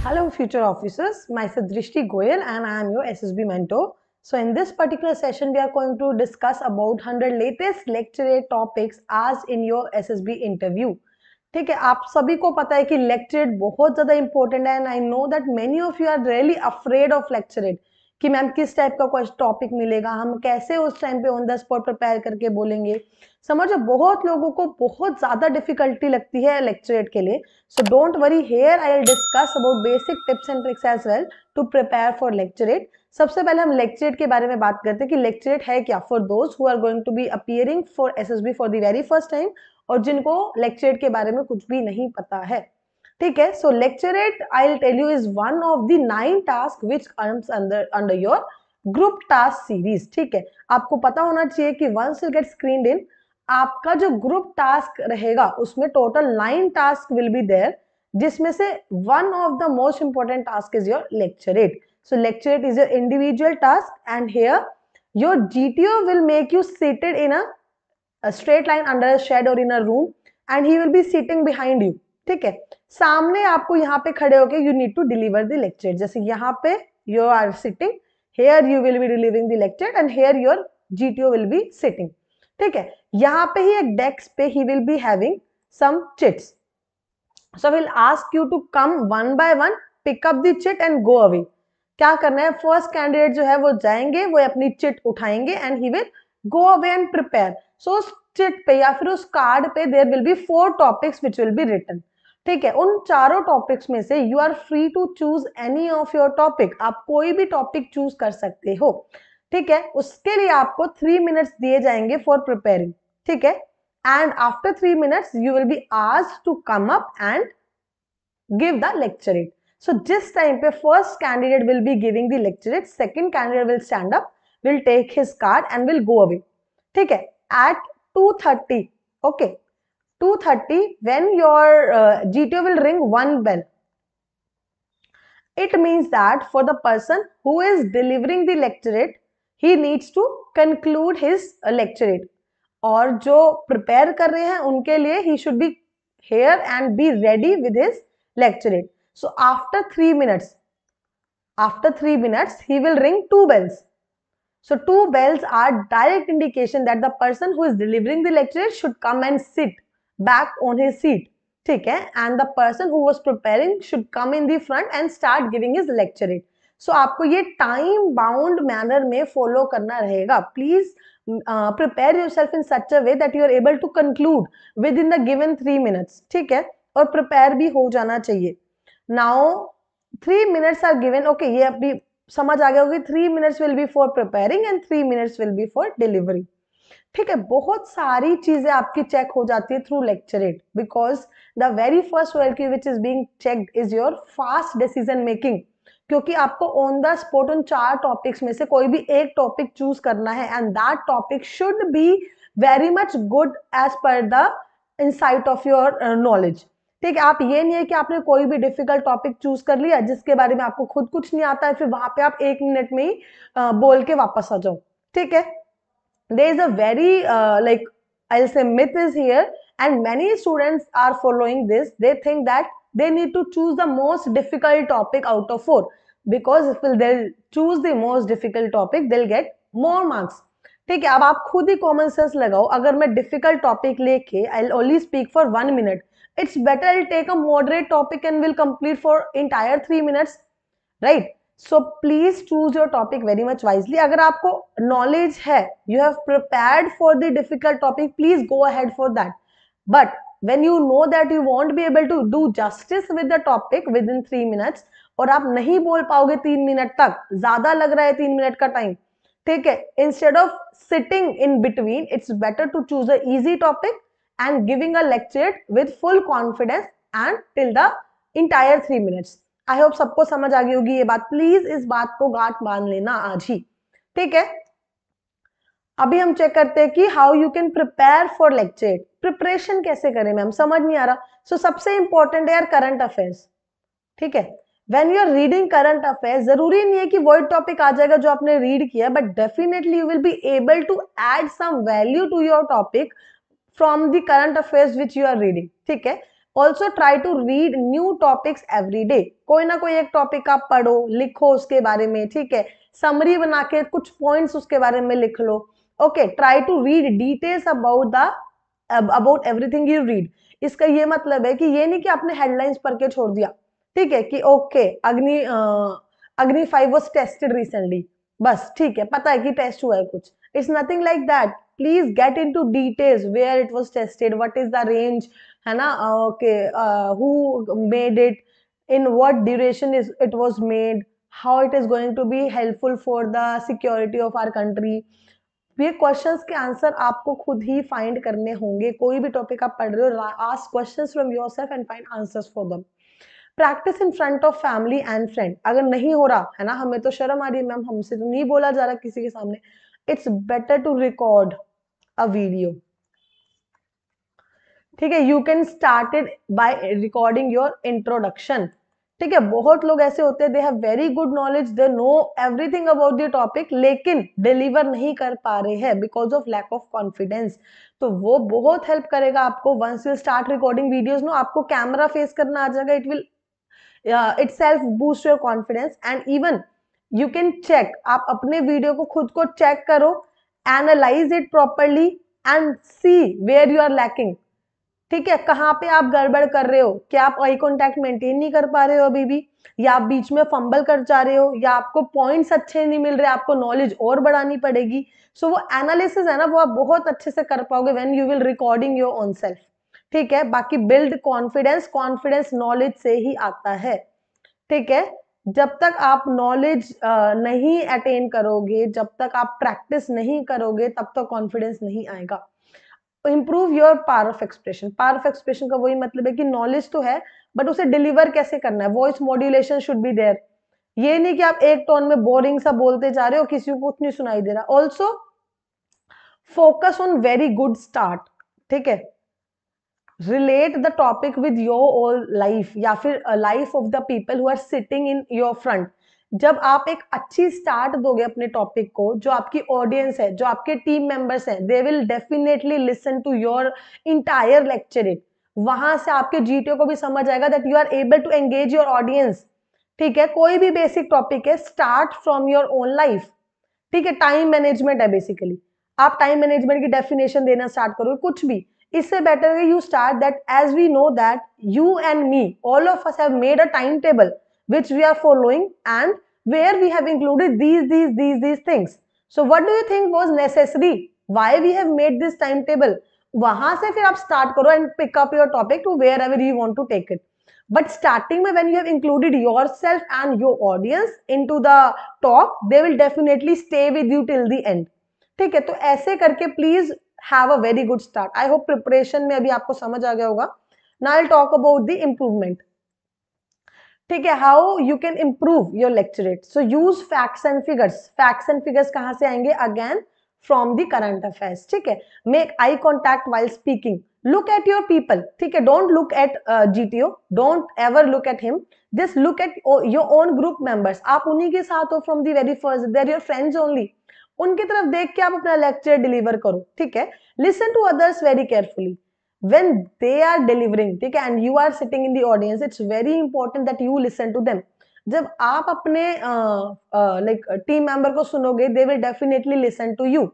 Hello future officers, myself Drishti Goyal and I am your SSB mentor. So in this particular session we are going to discuss about 100 latest lecturate topics asked in your SSB interview. ठीक है, आप सभी को पता है कि lecturette बहुत ज़्यादा इंपॉर्टेंट है and I know that many of you are really afraid of lecturette कि मैम किस टाइप का कोई टॉपिक मिलेगा, हम कैसे उस टाइम पे ऑन द स्पॉट प्रिपेयर करके बोलेंगे. समझो बहुत लोगों को बहुत ज़्यादा डिफिकल्टी लगती है लेक्चरेट के लिए. So don't worry, here I will discuss about basic tips and tricks as well to prepare for lecturette. सबसे पहले हम लेक्चरेट के बारे में बात करते हैं कि लेक्चरेट है क्या for those who are going to be appearing for SSB for the very first time और जिनको लेक्चरेट के बारे में कुछ भी नहीं पता है. ठीक है, so lecturette I will tell you is one of the 9 task which comes under your group task series. ठीक है, आपको पता होना चाहिए कि once you get screened in, आपका जो ग्रुप टास्क रहेगा उसमें total 9 task will be there, जिसमें से one of the most important task is your lecturette. So lecturette is your individual task and here your GTO will make you seated in a straight line under a shed or in a room and he will be sitting behind you. ठीक है, सामने आपको यहाँ पे खड़े होके you need to deliver the lecture. जैसे यहाँ पे you are sitting, here you will be delivering the lecture and here your GTO will be sitting. ठीक है, यहाँ पे ही एक डेस्क पे he will be having some chits. So we'll ask you to come one by one, pick up the chit and go away. क्या करना है, first candidate जो है वो जाएंगे, वो अपनी चिट उठाएंगे and he will go away and prepare. So उस चिट पे या फिर उस कार्ड पे there will be 4 topics which will be written. ठीक है, उन चारों टॉपिक्स में से you are free to choose any of your topic. आप कोई भी टॉपिक चूज कर सकते हो. ठीक है, उसके लिए आपको 3 मिनट्स दिए जाएंगे फॉर प्रिपेयरिंग. ठीक है, and after 3 minutes you will be asked to come up and give the lecturette. So जिस टाइम पे first candidate will be giving the lecturette, second candidate will stand up, will take his card and will go away. ठीक है, at 2:30, okay, 2:30 when your GTO will ring one bell. It means that for the person who is delivering the lecturate, he needs to conclude his lecturate. और जो prepare कर रहे हैं उनके लिए he should be here and be ready with his lecturate. So after 3 minutes, he will ring 2 bells. So 2 bells are direct indication that the person who is delivering the lecture should come and sit back on his seat. ठीक है, and the person who was preparing should come in the front and start giving his lecture. So आपको ये time bound manner में follow करना रहेगा. Please prepare yourself in such a way that you are able to conclude within the given 3 minutes. ठीक है, और prepare भी हो जाना चाहिए. Now 3 minutes are given. Okay, ये अभी समझ आ गया होगी. 3 minutes will be for preparing and 3 minutes will be for delivery. ठीक है, बहुत सारी चीजें आपकी चेक हो जाती है through lecturette, because the very first world which is being checked is your fast decision making. क्योंकि आपको ऑन द स्पॉट उन 4 टॉपिक्स में से कोई भी एक टॉपिक चूज करना है and that topic should be very much good as per the insight of your knowledge. ठीक है, आप ये नहीं है कि आपने कोई भी डिफिकल्ट टॉपिक चूज कर लिया जिसके बारे में आपको खुद कुछ नहीं आता है, फिर वहां पे आप 1 मिनट में ही बोल के वापस आ जाओ. ठीक है, there is a very I'll say myth is here and many students are following this. They think that they need to choose the most difficult topic out of 4, because if they'll choose the most difficult topic they'll get more marks. ठीक है, अब आप खुद ही common sense लगाओ. अगर मैं difficult topic लेके I'll only speak for 1 minute, it's better I'll take a moderate topic and will complete for entire 3 minutes, right? So please choose your topic very much wisely. अगर आपको knowledge है, you have prepared for the difficult topic, please go ahead for that. But when you know that you won't be able to do justice with the topic within 3 minutes और आप नहीं बोल पाओगे 3 minute तक, ज्यादा लग रहा है 3 मिनट का टाइम. ठीक है, instead of sitting in between, it's better to choose a easy topic and giving a lecture with full confidence and till the entire 3 minutes. I hope सबको समझ आ गई होगी ये बात. प्लीज इस बात को गांठ बांध लेना आज ही. ठीक है, अभी हम चेक करते हैं कि how you can prepare for lecture. Preparation कैसे करें मैम, समझ नहीं आ रहा. सो सबसे इंपॉर्टेंट है यार करंट अफेयर्स. ठीक है, when you are reading current affairs, जरूरी नहीं है कि वही टॉपिक आ जाएगा जो आपने रीड किया, but definitely you will be able to add some value to your topic from the current affairs which you are reading. ठीक है, also try to read new topics every day, कोई ना कोई एक टॉपिक आप पढ़ो, लिखो उसके बारे में, ठीक है, समरी बना के कुछ पॉइंट्स उसके बारे में लिख लो. Okay, try to read details about everything you read. इसका ये मतलब है कि ये नहीं कि आपने हेडलाइंस पढ़ के छोड़ दिया, ठीक है, कि ओके अग्नि 5 वाज टेस्टेड रिसेंटली, बस ठीक है, पता है कि टेस्ट हुआ है कुछ. It's nothing like that. Please get into details, where it was tested, what is the range, है ना, okay, who made it, in what duration is it was made, how it is going to be helpful for the security of our country. ये questions के answer आपको खुद ही find करने होंगे. कोई भी टॉपिक आप पढ़ रहे हो, ask questions from yourself and find answers for them. Practice in front of family and friend. अगर नहीं हो रहा है ना, हमें तो शर्म आ रही है मैम, हमसे तो नहीं बोला जा रहा किसी के सामने, it's better to record a video. ठीक है, you can start it by recording your introduction. ठीक है, बहुत लोग ऐसे होते हैं, they have very good knowledge, they know everything about the topic, लेकिन डिलीवर नहीं कर पा रहे हैं because of lack of confidence. तो वो बहुत हेल्प करेगा आपको. Once you start recording videos, no, आपको कैमरा फेस करना आ जाएगा. It will itself boost your confidence. And even you can check, आप अपने वीडियो को खुद को चेक करो, analyze it properly and see where you are lacking. ठीक है, कहाँ पे आप गड़बड़ कर रहे हो, क्या आप आई कॉन्टैक्ट मेंटेन नहीं कर पा रहे हो अभी भी, या आप बीच में फंबल कर जा रहे हो, या आपको पॉइंट्स अच्छे नहीं मिल रहे, आपको नॉलेज और बढ़ानी पड़ेगी. सो वो एनालिसिस है ना, वो आप बहुत अच्छे से कर पाओगे when you will recording your own self. ठीक है, बाकी बिल्ड कॉन्फिडेंस, कॉन्फिडेंस नॉलेज से ही आता है. ठीक है, जब तक आप नॉलेज नहीं अटेन करोगे, जब तक आप प्रैक्टिस नहीं करोगे, तब तक कॉन्फिडेंस नहीं आएगा. Improve your power of expression. Power of expression का वही मतलब है कि नॉलेज तो है, बट उसे डिलीवर कैसे करना है. Voice modulation should be there. ये नहीं कि आप एक टोन में बोरिंग सा बोलते जा रहे हो, किसी को कुछ नहीं सुनाई दे रहा. Also focus on very good start. ठीक है, relate the topic with your whole life, या फिर life of the people who are sitting in your front. जब आप एक अच्छी स्टार्ट दोगे अपने टॉपिक को, जो आपकी ऑडियंस है, जो आपके टीम मेंबर्स हैं, they will definitely listen to your entire lecture. It वहां से आपके जीटीओ को भी समझ आएगा that you are able to engage your audience. ठीक है, कोई भी बेसिक टॉपिक है, start from your own life. ठीक है, टाइम मैनेजमेंट है बेसिकली, आप टाइम मैनेजमेंट की डेफिनेशन देना स्टार्ट करोगे, कुछ भी. इससे बेटर है you start that as we know that you and me, all of us have made a time table which we are following and where we have included these things. So what do you think was necessary, why we have made this timetable? वहां से फिर आप start करो and pick up your topic to wherever you want to take it. But starting में when you have included yourself and your audience into the talk, they will definitely stay with you till the end. ठीक है, तो ऐसे करके please have a very good start. I hope preparation में अभी आपको समझ आ गया होगा. Now I'll talk about the improvement. ठीक है, how you can improve your lecturette. So use facts and figures. Facts and figures कहां से आएंगे? Again from the current affairs. ठीक है, make eye contact while speaking. Look at your people. ठीक है, don't look at GTO, don't ever look at him, just look at your own group members. आप उन्हीं के साथ हो from the very first, they are your friends only. उनकी तरफ देख के आप अपना लेक्चर डिलीवर करो. ठीक है, listen to others very carefully when they are delivering. ठीक है, and you are sitting in the audience, it's very important that you listen to them. जब आप अपने like टीम मेंबर को सुनोगे, they will definitely listen to you.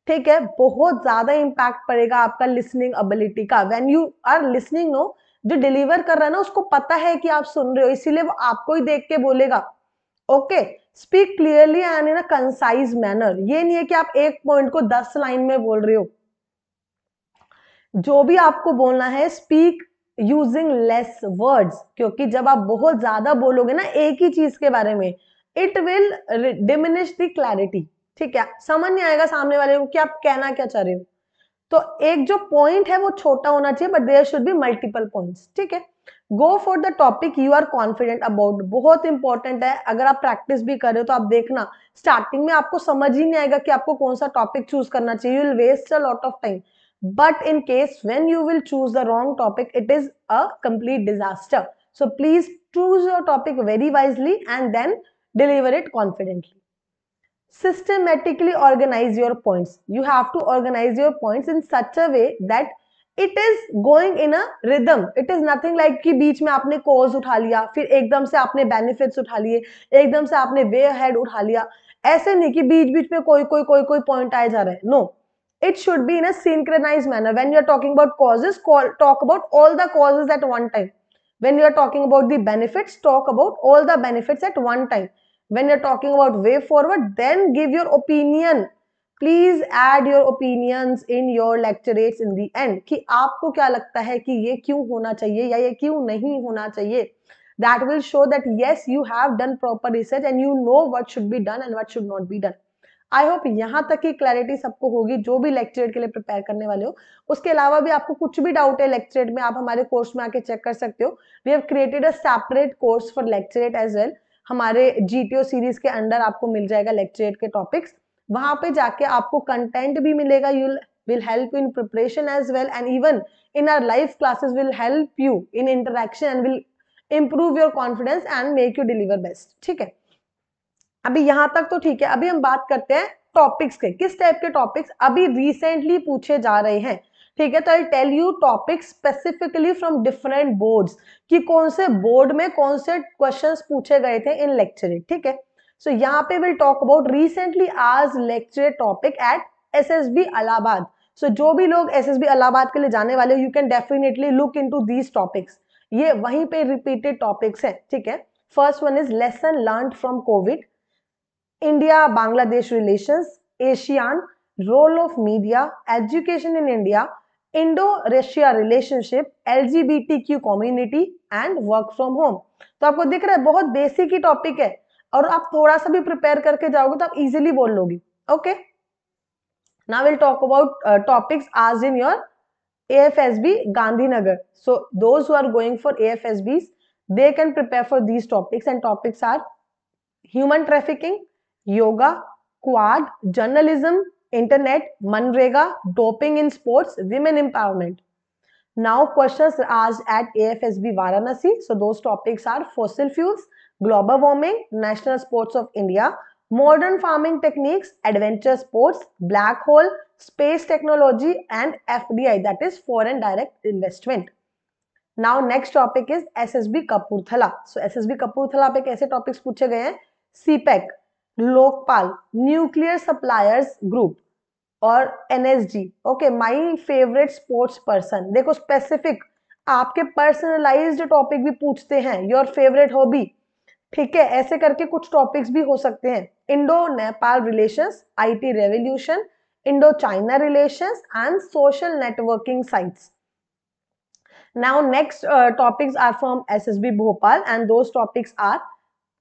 ठीक है, बहुत ज्यादा इम्पैक्ट पड़ेगा आपका लिसनिंग एबिलिटी का. when you are listening, no, जो डिलीवर कर रहा है ना, उसको पता है कि आप सुन रहे हो, इसीलिए वो आपको ही देख के बोलेगा. Okay, speak clearly and in a concise manner. ये नहीं है कि आप एक पॉइंट को 10 लाइन में बोल रहे हो. जो भी आपको बोलना है, स्पीक यूजिंग लेस वर्ड्स, क्योंकि जब आप बहुत ज्यादा बोलोगे ना एक ही चीज के बारे में, it will diminish the clarity. ठीक है, समझ नहीं आएगा सामने वाले को कि आप कहना क्या चाह रहे हो. तो एक जो पॉइंट है वो छोटा होना चाहिए, but there should be multiple points. ठीक है, go for the topic you are confident about. बहुत इंपॉर्टेंट है. अगर आप प्रैक्टिस भी कर रहे हो तो आप देखना, स्टार्टिंग में आपको समझ ही नहीं आएगा कि आपको कौन सा टॉपिक चूज करना चाहिए. You will waste a lot of time. But in case when you will choose the wrong topic, it is a complete disaster. So please choose your topic very wisely and then deliver it confidently. Systematically organize your points. You have to organize your points in such a way that it is going in a rhythm. It is nothing like कि बीच में आपने cause उठा लिया, फिर एकदम से आपने benefits उठा लिए, एकदम से आपने वे अहेड उठा लिया. ऐसे नहीं कि बीच बीच में कोई पॉइंट आए जा रहे हैं. No, it should be in a synchronized manner. When you are talking about causes, talk about all the causes at one time. When you are talking about the benefits, talk about all the benefits at one time. When you are talking about way forward, then give your opinion. Please add your opinions in your lecturates in the end. कि आपको क्या लगता है कि ये क्यों होना चाहिए या ये क्यों नहीं होना चाहिए. That will show that yes, you have done proper research and you know what should be done and what should not be done. I hope यहाँ तक की क्लैरिटी सबको होगी जो भी लेक्चरेट के लिए प्रिपेयर करने वाले हो. उसके अलावा भी आपको कुछ भी डाउट है लेक्चरेट में, आप हमारे कोर्स में आके चेक कर सकते हो. We have created a separate course for lecturette as well. हमारे जीटीओ सीरीज के अंडर आपको मिल जाएगा लेक्चरेट के टॉपिक्स. वहां पे जाके आपको कंटेंट भी मिलेगा. You will help in preparation as well and even in our live classes will help you in interaction and will improve your confidence and make you deliver best. ठीक है, अभी यहां तक तो ठीक है. अभी हम बात करते हैं टॉपिक्स के. किस टाइप के टॉपिक्स अभी रिसेंटली पूछे जा रहे हैं. ठीक है, तो I tell you topics specifically from different boards कि कौन से बोर्ड में कौन से क्वेश्चंस पूछे गए थे इन लेक्चरेट. ठीक है, सो यहाँ पे विल टॉक अबाउट रिसेंटली आज lecturette topic at SSB Allahabad. So जो भी लोग एसएसबी इलाहाबाद के लिए जाने वाले हो, you can definitely look into these topics. ये वहीं पे रिपीटेड टॉपिक्स है. ठीक है, first one is lesson learned from Covid, India-Bangladesh relations, ASEAN, role of media, education in India, Indo-Russia relationship, LGBTQ community and work from home. तो आपको दिख रहा है बहुत बेसिक ही टॉपिक है और आप थोड़ा सा भी प्रिपेयर करके जाओगे तो आप इजीली बोल लोगे. Okay, now will talk about topics आज in your AFSB Gandhinagar. So those who are going for AFSBs, they can prepare for these topics, and topics are human trafficking, yoga, quad, journalism, internet, Manrega, doping in sports, women empowerment. Now questions asked at AFSB Varanasi. So those topics are fossil fuels, global warming, national sports of India, modern farming techniques, adventure sports, black hole, space technology and FDI, that is foreign direct investment. Now next topic is SSB Kapurthala. So SSB Kapurthala पे कैसे topics पूछे गए हैं. CPEC, Lokpal, nuclear suppliers group और NSG. Okay, my favourite sports person. देखो specific आपके personalised topic भी पूछते हैं. Your favourite hobby. ठीक है, ऐसे करके कुछ टॉपिक्स भी हो सकते हैं. Indo Nepal relations, IT revolution, Indo China relations and social networking sites. Now next topics are from SSB Bhopal and those topics are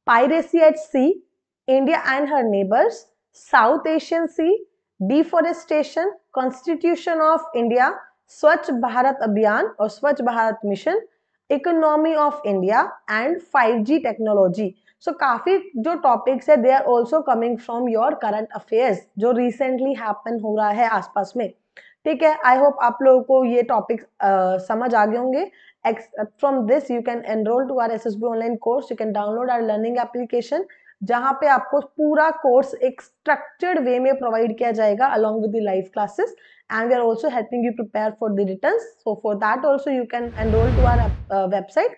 piracy at sea, India and her neighbors, South Asian Sea, deforestation, Constitution of India, Swachh Bharat Abhiyan or Swachh Bharat Mission, economy of India and 5G technology. So काफी जो topics है they are also coming from your current affairs जो recently happen हो रहा है आसपास में. ठीक है, आई होप आप लोगों को ये टॉपिक समझ आ गए होंगे. From this you can enroll to our SSB online course. You can download our learning application जहां पे आपको पूरा कोर्स एक स्ट्रक्चर्ड वे में प्रोवाइड किया जाएगा along with the live classes and we are also helping you prepare for the returns. So for that also you can enroll to our website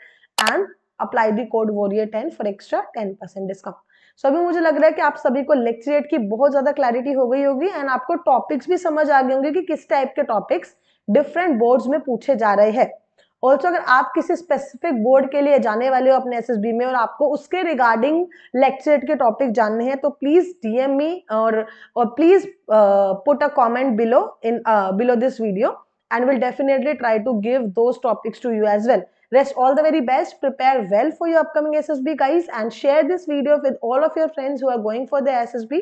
and apply the code warrior10 for extra 10% discount. So अभी मुझे लग रहा है कि आप सभी को lecturette की बहुत ज्यादा क्लैरिटी हो गई होगी एंड आपको टॉपिक्स भी समझ आ गए होंगे कि किस टाइप के टॉपिक्स डिफरेंट बोर्ड्स में पूछे जा रहे हैं. ऑल्सो अगर आप किसी स्पेसिफिक बोर्ड के लिए जाने वाले हो अपने एसएसबी में और आपको उसके रिगार्डिंग लेक्चरेट के टॉपिक जानने हैं तो प्लीज DM मी और please put a comment below this video and will definitely try to give those topics to you as well. Rest all the very best. Prepare well for your upcoming SSB guys and share this video with all of your friends who are going for the SSB.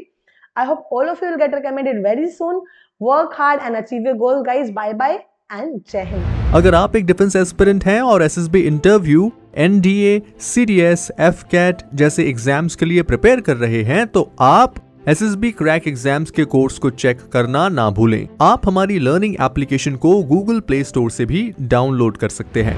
I hope all of you will get recommended very soon. Work hard and achieve your goals guys. Bye bye and Jai Hind. अगर आप एक defence aspirant हैं और SSB interview, NDA, CDS, FCAT जैसे exams के लिए prepare कर रहे हैं तो आप SSB क्रैक एग्जाम्स के कोर्स को चेक करना ना भूलें. आप हमारी लर्निंग एप्लीकेशन को Google Play Store से भी डाउनलोड कर सकते हैं.